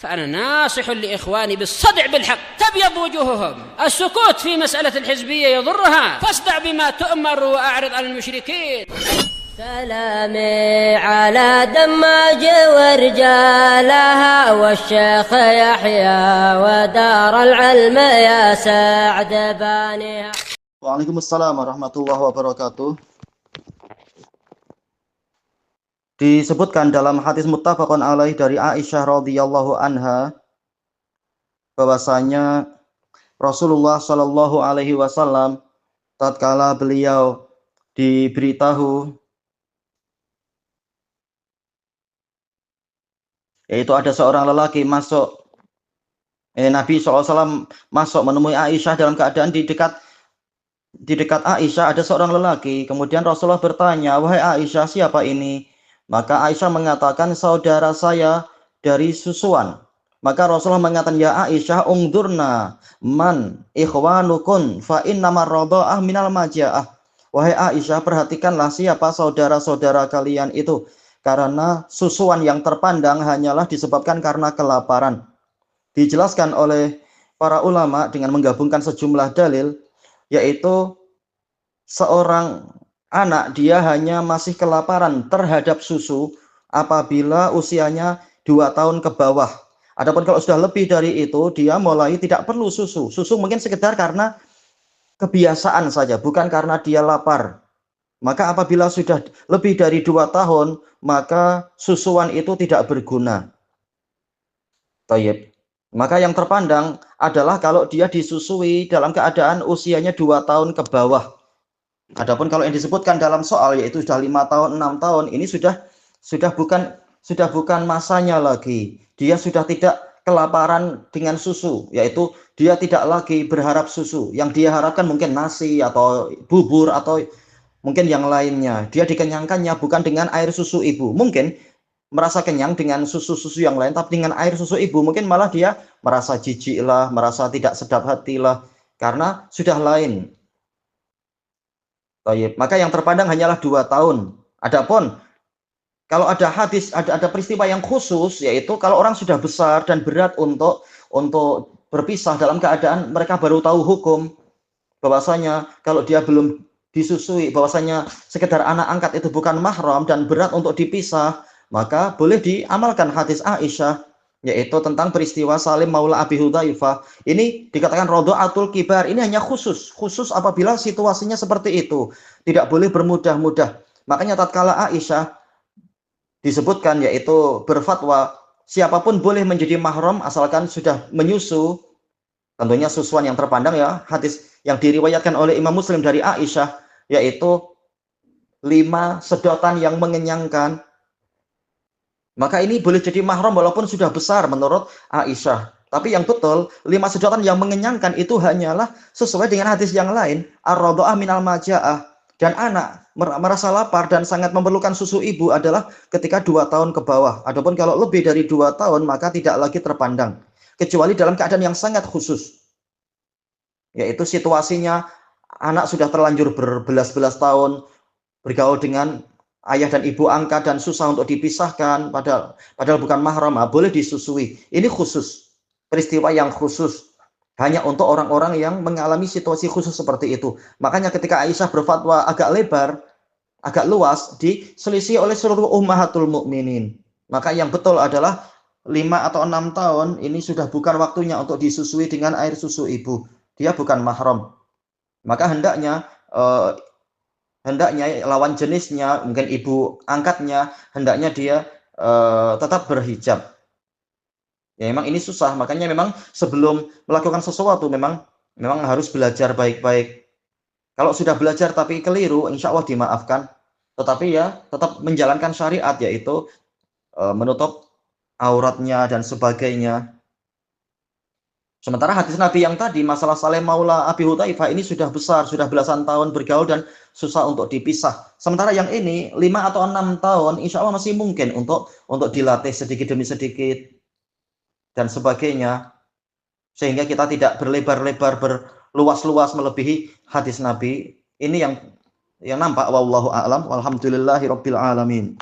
فأنا ناصح لإخواني بالصدع بالحق تبيض وجوههم. السكوت في مسألة الحزبية يضرها، فاصدع بما تؤمر وأعرض عن المشركين. سلامي على دماج ورجالها والشيخ يحيى ودار العلم يا سعد بانيها. Waalaikumsalam warahmatullahi wabarakatuh. Disebutkan dalam hadis muttafaqun alaih dari Aisyah radhiyallahu anha bahwasanya Rasulullah Shallallahu alaihi wasallam tatkala beliau diberitahu yaitu ada seorang lelaki masuk Nabi SAW masuk menemui Aisyah dalam keadaan di dekat Aisyah ada seorang lelaki. Kemudian Rasulullah bertanya, "Wahai Aisyah, siapa ini?" Maka Aisyah mengatakan, "Saudara saya dari susuan." Maka Rasulullah mengatakan, "Ya Aisyah, ungdurna man ikhwanukun fa innamar radha'ah minal maja'ah." Wahai Aisyah, perhatikanlah siapa saudara-saudara kalian itu, karena susuan yang terpandang hanyalah disebabkan karena kelaparan. Dijelaskan oleh para ulama dengan menggabungkan sejumlah dalil, yaitu seorang anak dia hanya masih kelaparan terhadap susu apabila usianya 2 tahun ke bawah. Adapun kalau sudah lebih dari itu, dia mulai tidak perlu susu. Susu mungkin sekedar karena kebiasaan saja, bukan karena dia lapar. Maka apabila sudah lebih dari 2 tahun, maka susuan itu tidak berguna. Tayyib. Maka yang terpandang adalah kalau dia disusui dalam keadaan usianya 2 tahun ke bawah. Adapun kalau yang disebutkan dalam soal yaitu sudah 5 tahun, 6 tahun, ini sudah bukan masanya lagi. Dia sudah tidak kelaparan dengan susu, yaitu dia tidak lagi berharap susu. Yang dia harapkan mungkin nasi atau bubur atau mungkin yang lainnya. Dia dikenyangkannya bukan dengan air susu ibu. Mungkin merasa kenyang dengan susu-susu yang lain, tapi dengan air susu ibu mungkin malah dia merasa jijik lah, merasa tidak sedap hati lah, karena sudah lain. Maka yang terpandang hanyalah 2 tahun. Adapun kalau ada hadis, ada peristiwa yang khusus, yaitu kalau orang sudah besar dan berat untuk berpisah dalam keadaan mereka baru tahu hukum, bahwasanya kalau dia belum disusui, bahwasanya sekedar anak angkat itu bukan mahram dan berat untuk dipisah, maka boleh diamalkan hadis Aisyah, yaitu tentang peristiwa Salim Maula Abi Hudzaifah. Ini dikatakan radha'atul kibar. Ini hanya khusus apabila situasinya seperti itu. Tidak boleh bermudah-mudah. Makanya tatkala Aisyah disebutkan, yaitu berfatwa siapapun boleh menjadi mahram asalkan sudah menyusu. Tentunya susuan yang terpandang ya, hadis yang diriwayatkan oleh Imam Muslim dari Aisyah, yaitu 5 sedotan yang mengenyangkan. Maka ini boleh jadi mahram walaupun sudah besar menurut Aisyah. Tapi yang betul, 5 sedotan yang mengenyangkan itu hanyalah sesuai dengan hadis yang lain. Ar-radha'ah minal maja'ah. Dan anak merasa lapar dan sangat memerlukan susu ibu adalah ketika 2 tahun ke bawah. Adapun kalau lebih dari 2 tahun maka tidak lagi terpandang. Kecuali dalam keadaan yang sangat khusus. Yaitu situasinya anak sudah terlanjur berbelas-belas tahun bergaul dengan ayah dan ibu angkat dan susah untuk dipisahkan, padahal bukan mahram, boleh disusui. Ini khusus, peristiwa yang khusus, hanya untuk orang-orang yang mengalami situasi khusus seperti itu. Makanya ketika Aisyah berfatwa agak lebar, agak luas, diselisih oleh seluruh ummahatul mukminin. Maka yang betul adalah 5 atau 6 tahun ini sudah bukan waktunya untuk disusui dengan air susu ibu. Dia bukan mahram. Maka hendaknya lawan jenisnya, mungkin ibu angkatnya, hendaknya dia tetap berhijab. Ya memang ini susah, makanya memang sebelum melakukan sesuatu memang harus belajar baik-baik. Kalau sudah belajar tapi keliru, insya Allah dimaafkan. Tetapi ya tetap menjalankan syariat, yaitu menutup auratnya dan sebagainya. Sementara hadis Nabi yang tadi, masalah Salim Maula Abi Hudzaifah ini sudah besar, sudah belasan tahun bergaul dan susah untuk dipisah. Sementara yang ini 5 atau 6 tahun, insya Allah masih mungkin untuk dilatih sedikit demi sedikit dan sebagainya. Sehingga kita tidak berlebar-lebar, berluas-luas melebihi hadis Nabi. Ini yang nampak, wallahu a'lam, walhamdulillahirabbil alamin.